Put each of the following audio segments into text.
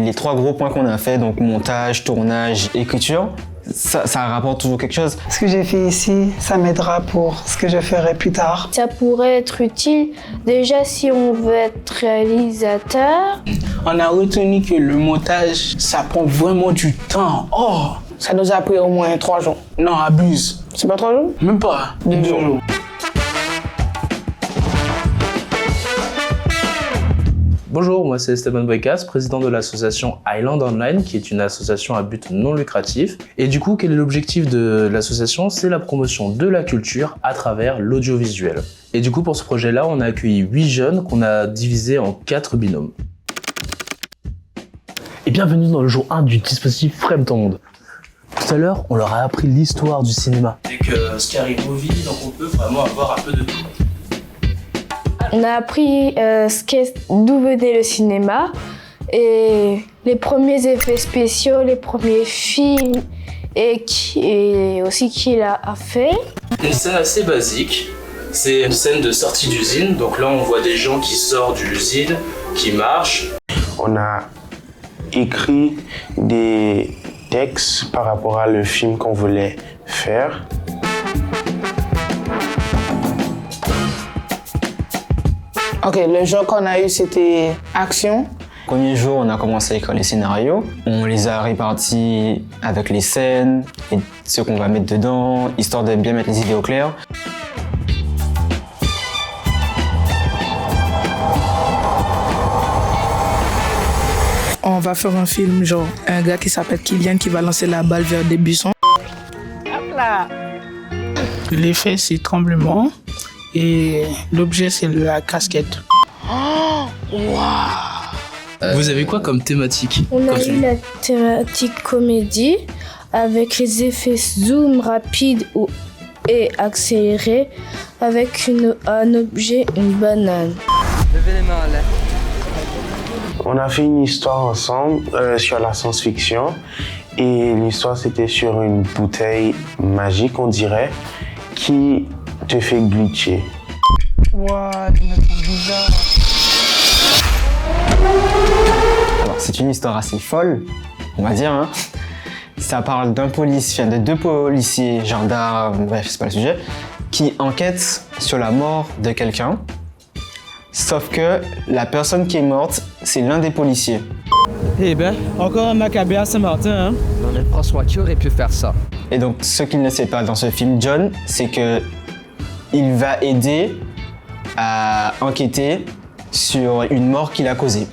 les 3 gros points qu'on a fait, donc montage, tournage, écriture, ça rapporte toujours quelque chose. Ce que j'ai fait ici, ça m'aidera pour ce que je ferai plus tard. Ça pourrait être utile déjà si on veut être réalisateur. On a retenu que le montage, ça prend vraiment du temps. Oh, ça nous a pris au moins 3 jours. Non, abuse. C'est pas 3 jours? Même pas. 2 jours. Bonjour, moi c'est Esteban Boykas, président de l'association Island Online, qui est une association à but non lucratif. Et du coup, quel est l'objectif de l'association? C'est la promotion de la culture à travers l'audiovisuel. Et du coup, pour ce projet-là, on a accueilli 8 jeunes qu'on a divisés en 4 binômes. Et bienvenue dans le jour 1 du dispositif Frame ton monde. Tout à l'heure, on leur a appris l'histoire du cinéma. Avec Scary Movie, donc on peut vraiment avoir un peu de tout. On a appris d'où venait le cinéma et les premiers effets spéciaux, les premiers films et aussi qui l'a fait. Une scène assez basique, c'est une scène de sortie d'usine. Donc là, on voit des gens qui sortent de l'usine, qui marchent. On a écrit des textes par rapport à le film qu'on voulait faire. Ok, le jeu qu'on a eu, c'était action. Premier jour, on a commencé à écrire les scénarios. On les a répartis avec les scènes et ce qu'on va mettre dedans, histoire de bien mettre les idées au clair. On va faire un film, genre un gars qui s'appelle Kylian qui va lancer la balle vers des buissons. Hop là! L'effet, c'est tremblement. Et l'objet, c'est la casquette. Oh, wow. Vous avez quoi comme thématique? On a eu la thématique comédie avec les effets zoom rapide et accéléré avec un objet, une banane. Levez les mains en l'air. On a fait une histoire ensemble sur la science-fiction et l'histoire c'était sur une bouteille magique, on dirait, qui te fait glitcher. Wow, je me sens bizarre. Alors, c'est une histoire assez folle, on va dire. Hein. Ça parle de 2 policiers, gendarmes, bref, c'est pas le sujet, qui enquêtent sur la mort de quelqu'un. Sauf que la personne qui est morte, c'est l'un des policiers. Eh ben, encore un Maccabée à Saint-Martin, hein? Non, mais François, qui aurait pu faire ça? Et donc, ce qu'il ne sait pas dans ce film, John, c'est que il va aider à enquêter sur une mort qu'il a causée.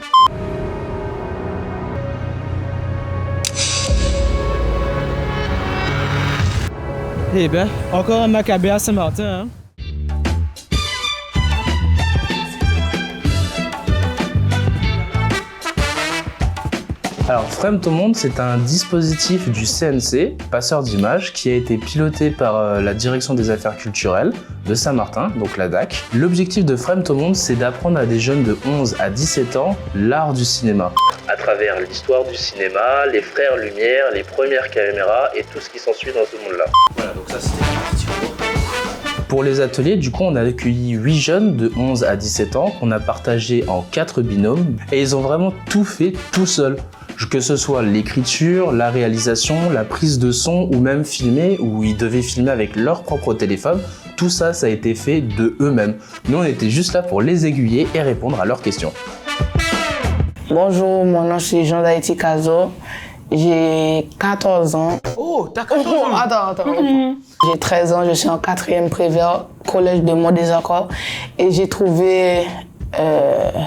Eh ben, encore un Maccabée à Saint-Martin, hein? Alors, Frame ton monde, c'est un dispositif du CNC, passeur d'images, qui a été piloté par la Direction des Affaires Culturelles de Saint-Martin, donc la DAC. L'objectif de Frame ton monde, c'est d'apprendre à des jeunes de 11 à 17 ans l'art du cinéma. À travers l'histoire du cinéma, les frères Lumière, les premières caméras et tout ce qui s'ensuit dans ce monde-là. Voilà, donc ça c'était la partie cours. Pour les ateliers, du coup, on a accueilli 8 jeunes de 11 à 17 ans qu'on a partagé en 4 binômes et ils ont vraiment tout fait tout seuls. Que ce soit l'écriture, la réalisation, la prise de son ou même filmer, où ils devaient filmer avec leur propre téléphone, tout ça, ça a été fait de eux-mêmes. Nous, on était juste là pour les aiguiller et répondre à leurs questions. Bonjour, mon nom c'est Jean d'Haïti Caso. J'ai 14 ans. Oh, t'as 14 ans? Attends. J'ai 13 ans, je suis en 4e Prévert, collège de Mont-des-Accords. Et j'ai trouvé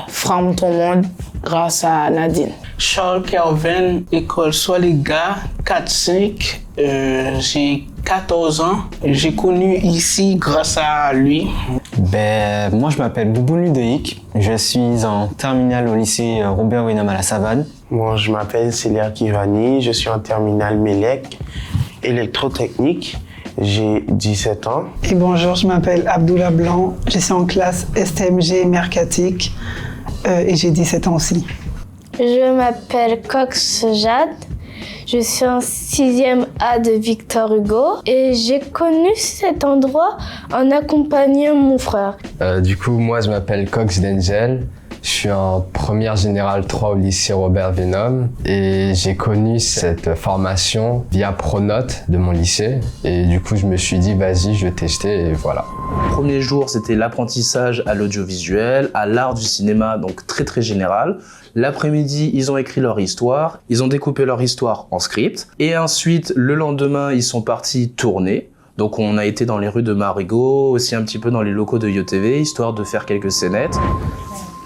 Frame ton monde grâce à Nadine. Charles Kelvin, école Soliga, 4-5. J'ai 14 ans. J'ai connu ici grâce à lui. Moi, je m'appelle Boubou Ludoïc. Je suis en terminale au lycée Robert Winam à la Savane. Moi, je m'appelle Célia Kivani, je suis en terminale MELEC, électrotechnique. J'ai 17 ans. Et bonjour, je m'appelle Abdoula Blanc. Je suis en classe STMG Mercatique et j'ai 17 ans aussi. Je m'appelle Cox Jade. Je suis en 6e A de Victor Hugo et j'ai connu cet endroit en accompagnant mon frère. Du coup, moi, je m'appelle Cox Denzel. Je suis en première générale 3 au lycée Robert Venhomme et j'ai connu cette formation via Pronote de mon lycée. Et du coup, je me suis dit, vas-y, je vais tester et voilà. Premier jour, c'était l'apprentissage à l'audiovisuel, à l'art du cinéma, donc très très général. L'après-midi, ils ont écrit leur histoire, ils ont découpé leur histoire en script. Et ensuite, le lendemain, ils sont partis tourner. Donc on a été dans les rues de Marigot, aussi un petit peu dans les locaux de YoTV, histoire de faire quelques scénettes.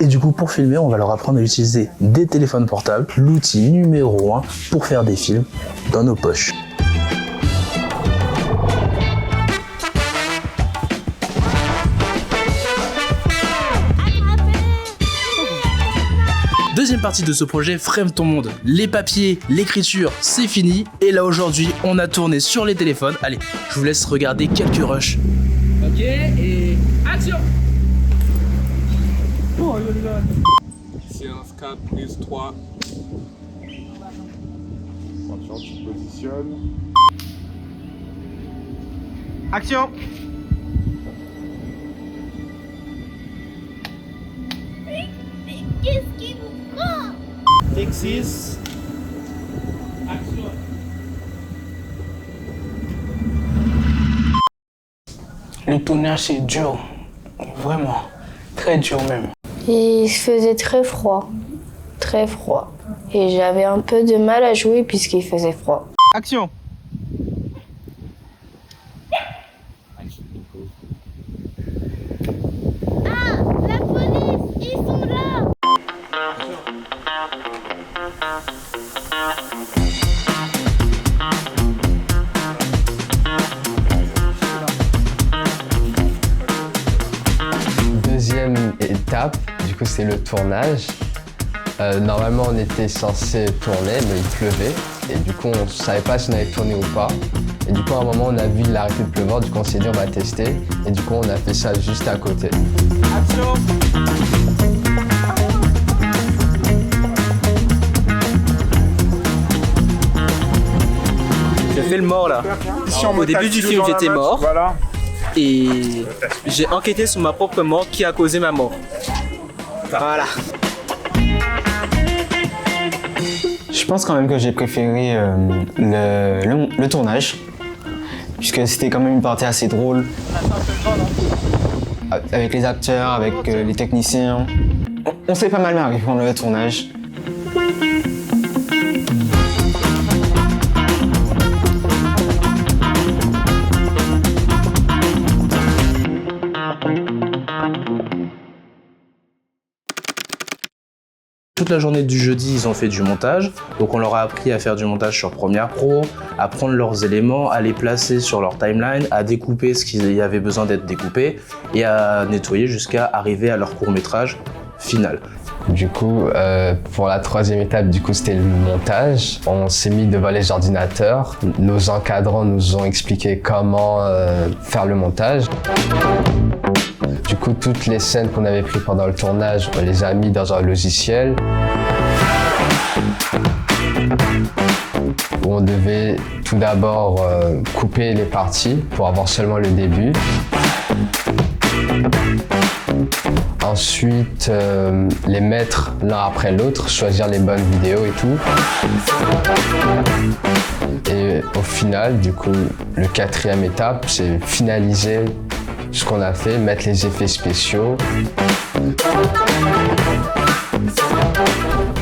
Et du coup, pour filmer, on va leur apprendre à utiliser des téléphones portables, l'outil numéro 1 pour faire des films dans nos poches. Deuxième partie de ce projet, Frame ton monde. Les papiers, l'écriture, c'est fini. Et là aujourd'hui, on a tourné sur les téléphones. Allez, je vous laisse regarder quelques rushs. Ok, et action! Séance 4, prise 3. Attention, tu te positionnes. Action! Qu'est-ce qui vous prend? Take 6. Action! Le tournage, c'est dur. Vraiment. Très dur même. Et il faisait très froid. Très froid. Et j'avais un peu de mal à jouer puisqu'il faisait froid. Action! Ah, la police, ils sont là! Deuxième étape, du coup, c'est le tournage. Normalement, on était censé tourner, mais il pleuvait. Et du coup, on ne savait pas si on allait tourner ou pas. Et du coup, à un moment, on a vu qu'il arrêtait de pleuvoir. Du coup, on s'est dit, on va tester. Et du coup, on a fait ça juste à côté. Action! J'ai fait le mort là. Au début du film, j'étais mort. Voilà. Et j'ai enquêté sur ma propre mort qui a causé ma mort. Voilà. Je pense quand même que j'ai préféré le tournage, puisque c'était quand même une partie assez drôle. Avec les acteurs, avec les techniciens. On s'est pas mal marré pendant le tournage. Toute la journée du jeudi, ils ont fait du montage. Donc on leur a appris à faire du montage sur Premiere Pro, à prendre leurs éléments, à les placer sur leur timeline, à découper ce qu'il y avait besoin d'être découpé et à nettoyer jusqu'à arriver à leur court-métrage final. Du coup, pour la troisième étape, du coup, c'était le montage. On s'est mis devant les ordinateurs. Nos encadrants nous ont expliqué comment faire le montage. Du coup, toutes les scènes qu'on avait prises pendant le tournage, on les a mis dans un logiciel où on devait tout d'abord couper les parties pour avoir seulement le début. Ensuite, les mettre l'un après l'autre, choisir les bonnes vidéos et tout. Et au final, du coup, le quatrième étape, c'est finaliser ce qu'on a fait, mettre les effets spéciaux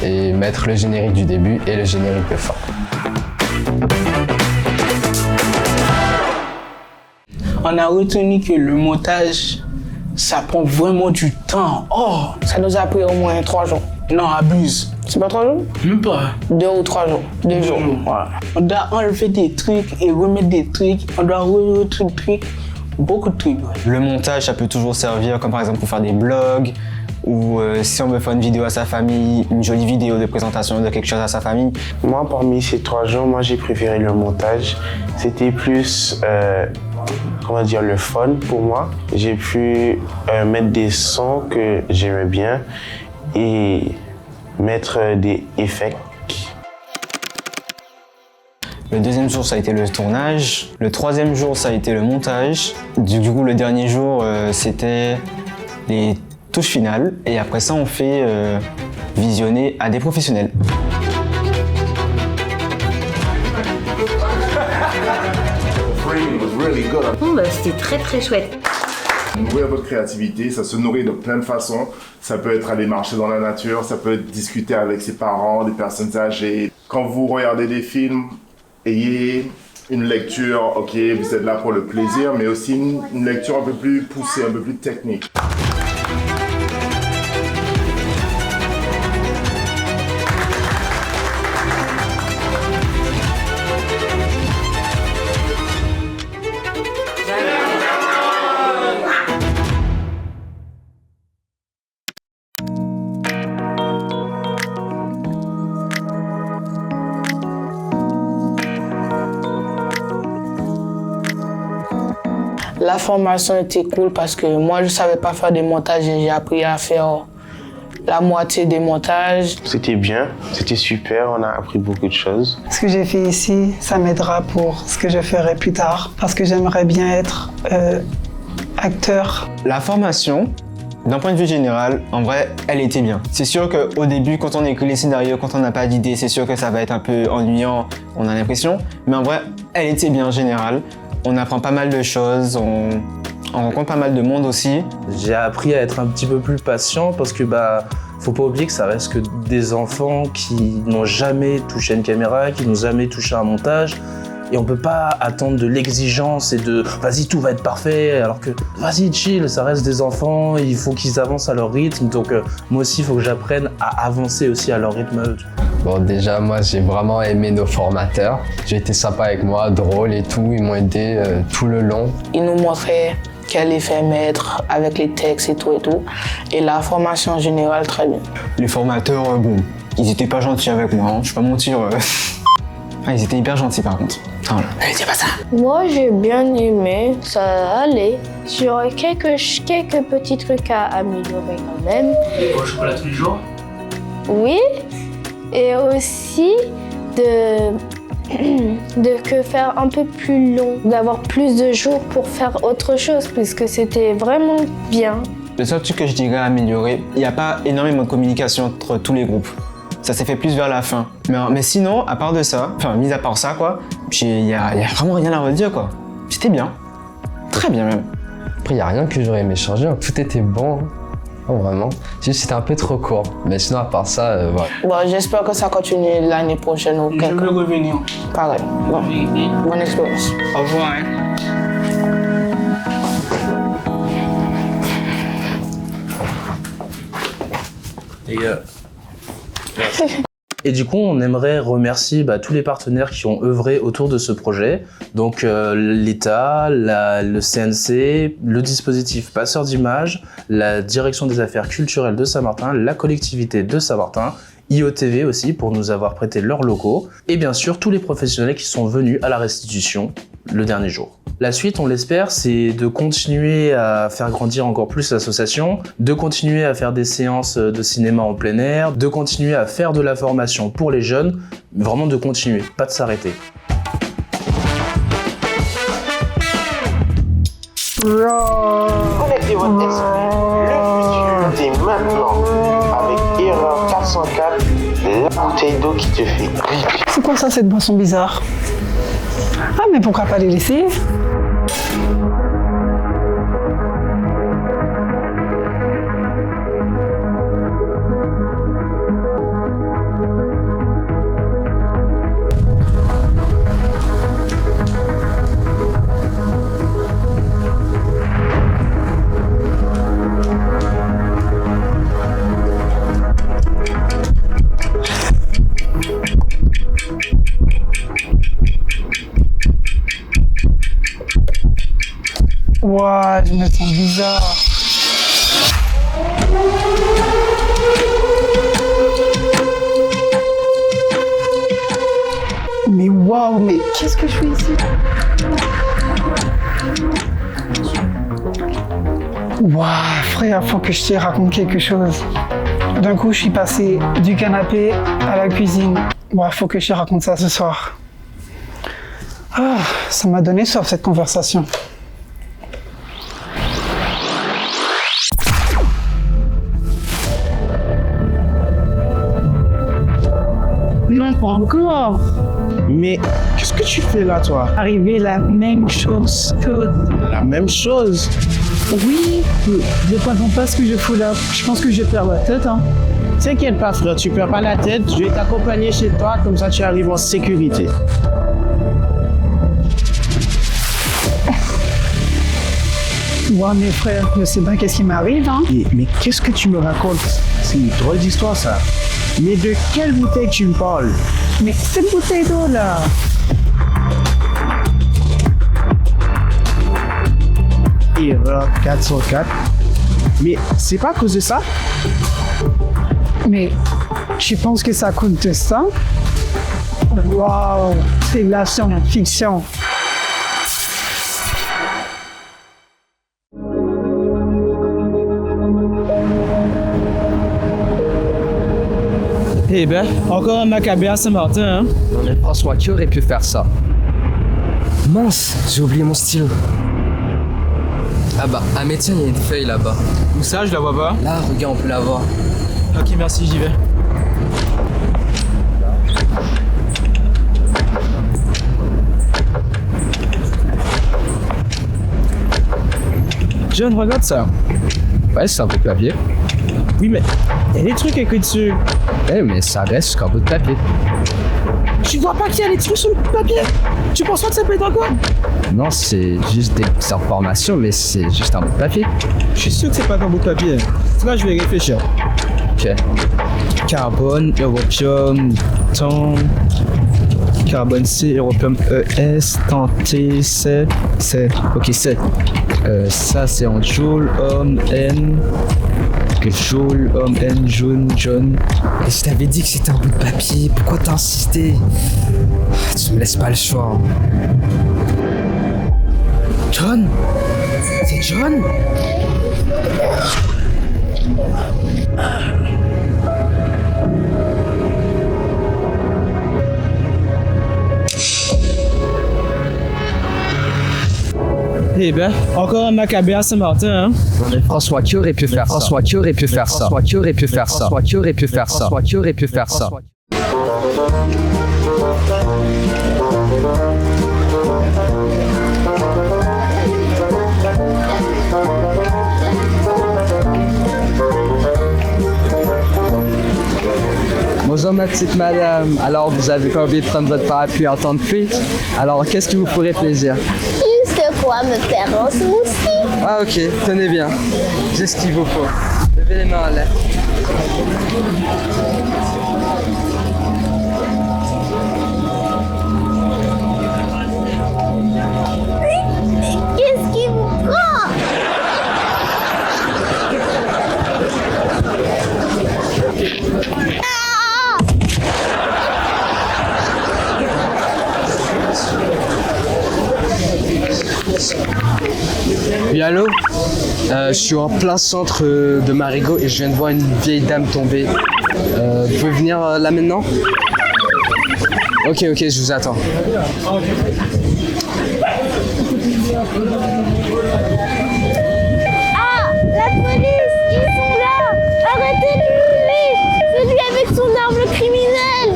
et mettre le générique du début et le générique de fin. On a retenu que le montage, ça prend vraiment du temps. Oh, ça nous a pris au moins 3 jours. Non, abuse. C'est pas 3 jours? Même pas. 2 ou 3 jours. 2 jours. Voilà. On doit enlever des trucs et remettre des trucs. On doit remettre des trucs. Beaucoup de trucs. Ouais. Le montage, ça peut toujours servir, comme par exemple pour faire des blogs, ou si on veut faire une vidéo à sa famille, une jolie vidéo de présentation de quelque chose à sa famille. Moi, parmi ces 3 jours, moi j'ai préféré le montage. C'était plus, comment dire, le fun pour moi. J'ai pu mettre des sons que j'aimais bien et mettre des effets. Le deuxième jour, ça a été le tournage. Le troisième jour, ça a été le montage. Du coup, le dernier jour, c'était touche finale. Et après ça, on fait visionner à des professionnels. C'était très très chouette. Nourrir votre créativité, ça se nourrit de plein de façons. Ça peut être aller marcher dans la nature, ça peut être discuter avec ses parents, des personnes âgées. Quand vous regardez des films, ayez une lecture, ok, vous êtes là pour le plaisir, mais aussi une lecture un peu plus poussée, un peu plus technique. La formation était cool parce que moi, je ne savais pas faire des montages et j'ai appris à faire la moitié des montages. C'était bien, c'était super, on a appris beaucoup de choses. Ce que j'ai fait ici, ça m'aidera pour ce que je ferai plus tard parce que j'aimerais bien être acteur. La formation, d'un point de vue général, en vrai, elle était bien. C'est sûr qu'au début, quand on écrit les scénarios, quand on n'a pas d'idée, c'est sûr que ça va être un peu ennuyant, on a l'impression. Mais en vrai, elle était bien en général. On apprend pas mal de choses, on rencontre pas mal de monde aussi. J'ai appris à être un petit peu plus patient parce que faut pas oublier que ça reste que des enfants qui n'ont jamais touché une caméra, qui n'ont jamais touché un montage. Et on peut pas attendre de l'exigence et de « vas-y, tout va être parfait », alors que « vas-y, chill, ça reste des enfants, il faut qu'ils avancent à leur rythme ». Donc moi aussi, il faut que j'apprenne à avancer aussi à leur rythme. Bon, déjà, moi, j'ai vraiment aimé nos formateurs. J'ai été sympa avec moi, drôle et tout. Ils m'ont aidé tout le long. Ils nous montraient quel effet mettre avec les textes et tout et tout. Et la formation en général, très bien. Les formateurs, bon, ils étaient pas gentils avec moi, hein, je vais pas mentir. Ah, ils étaient hyper gentils par contre. Oh là. Ne dis pas ça. Moi, j'ai bien aimé, ça allait. J'aurais quelques petits trucs à améliorer quand même. Au chocolat tous les jours? Oui, et aussi de faire un peu plus long, d'avoir plus de jours pour faire autre chose, puisque c'était vraiment bien. Le seul truc que je dirais à améliorer, il n'y a pas énormément de communication entre tous les groupes. Ça s'est fait plus vers la fin. Mais sinon, à part de ça, enfin, mis à part ça, quoi, il y a vraiment rien à redire, quoi. C'était bien. Très bien, même. Après, il n'y a rien que j'aurais aimé changer. Tout était bon. Oh, vraiment. Juste, c'était un peu trop court. Mais sinon, à part ça, voilà. Bon, j'espère que ça continue l'année prochaine ou quelque. Je veux revenir. Pareil. Bon. Bonne expérience. Au revoir, hein. Les gars. Et du coup, on aimerait remercier tous les partenaires qui ont œuvré autour de ce projet. Donc l'État, le CNC, le dispositif Passeurs d'images, la direction des affaires culturelles de Saint-Martin, la collectivité de Saint-Martin, IOTV aussi pour nous avoir prêté leurs locaux, et bien sûr tous les professionnels qui sont venus à la restitution le dernier jour. La suite, on l'espère, c'est de continuer à faire grandir encore plus l'association, de continuer à faire des séances de cinéma en plein air, de continuer à faire de la formation pour les jeunes, mais vraiment de continuer, pas de s'arrêter. Connectez votre esprit. Le futur, c'est maintenant. Avec Erreur 404, la bouteille d'eau qui te fait rire. C'est quoi ça, cette boisson bizarre? Ah, mais pourquoi pas les laisser? Ouah, je me sens bizarre. Mais waouh, mais qu'est-ce que je fais ici? Waouh, frère, faut que je te raconte quelque chose. D'un coup, je suis passé du canapé à la cuisine. Waouh, faut que je te raconte ça ce soir. Ah, ça m'a donné soif cette conversation. Pas encore. Mais qu'est-ce que tu fais là, toi? Arriver la même chose que... La même chose. Oui, je comprends pas ce que je fous là. Je pense que je perds la tête, hein. T'inquiète pas, frère, tu perds pas la tête. Je vais t'accompagner chez toi, comme ça tu arrives en sécurité. Ouais, mes frères, je sais pas qu'est-ce qui m'arrive, hein. Mais qu'est-ce que tu me racontes? C'est une drôle d'histoire, ça. Mais de quelle bouteille tu me parles? Mais cette bouteille d'eau là. Erreur 404. Mais c'est pas à cause de ça? Mais tu penses que ça coûte ça? Waouh, c'est de la science-fiction. Eh ben, encore un Maccabée à Saint-Martin, hein? François, qui aurait pu faire ça? Mince, j'ai oublié mon stylo. Ah bah, ah mais tiens, il y a une feuille là-bas. Où ça, je la vois pas? Là, regarde, on peut la voir. Ok, merci, j'y vais. John, regarde ça. Ouais, c'est un bout de papier. Oui, mais il y a des trucs écrits dessus. Eh, mais ça reste qu'un bout de papier. Tu vois pas qu'il y a des trucs sur le papier? Tu penses pas que ça peut être quoi? Non, c'est juste des informations, mais c'est juste un bout de papier. Je suis sûr que c'est pas qu'un bout de papier. Là, je vais réfléchir. Ok. Carbone, europium, temps. Carbone C, europium ES, temps T, C. Ok, C. Ça, c'est en joule, homme, N. Joule, homme, N, jaune, John. Et je t'avais dit que c'était un bout de papier. Pourquoi t'as insisté? Tu me laisses pas le choix. John? C'est John? Eh ben, encore un Maccabée à Saint-Martin, hein? François, qui aurait pu faire ça? François, qui aurait pu faire ça? François, qui aurait pu faire ça? François, qui aurait pu faire ça? François, qui aurait pu faire ça? Bonjour ma petite madame, alors vous avez pas oublié de prendre votre parapluie en temps de pluie? Alors qu'est-ce qui vous ferait plaisir? Juste quoi me faire un smoothie. Ah ok, tenez bien, j'ai ce qu'il vous faut. Levez les mains en l'air. Qu'est-ce qui vous prend? Oui allô? Je suis en plein centre de Marigot et je viens de voir une vieille dame tomber. Vous pouvez venir là maintenant? Ok, je vous attends. Ah, la police, ils sont là. Arrêtez de hurler. C'est lui avec son arme criminelle.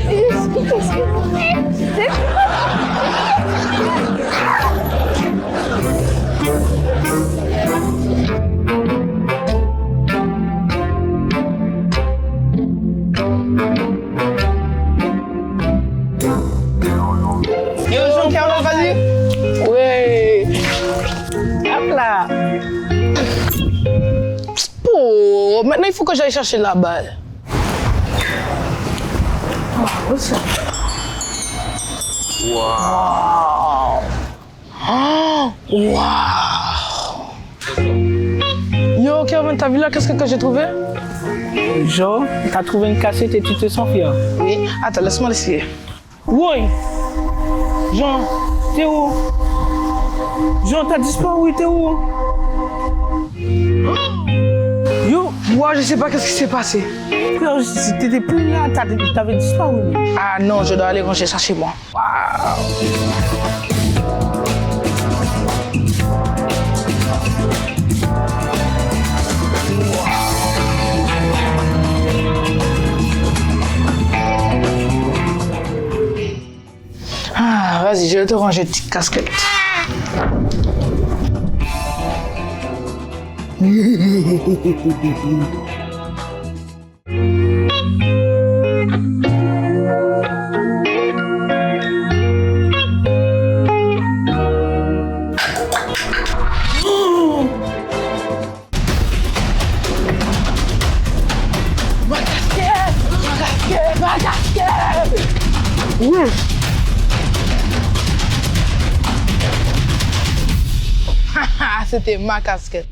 Qu'est-ce que vous faites? C'est quoi? Yo, Jean-Carlo, vas-y. Ouais. Hop là. Oh, maintenant il faut que j'aille chercher la balle. Oh, ça. Wow. Oh, wow. Yo, Kevin, t'as vu là qu'est-ce que j'ai trouvé? Joe, t'as trouvé une cassette et tu te sens fier. Oui. Attends, laisse-moi l'essayer. Oui. Jean, t'es où? Jean, t'as disparu, t'es où? Yo, moi je sais pas qu'est-ce qui s'est passé. Frère, t'étais plus là, t'avais disparu. Ah non, je dois aller ranger ça chez moi. Waouh. Je vais te ranger une petite casquette. Ma casquette! Oui. C'était ma casquette.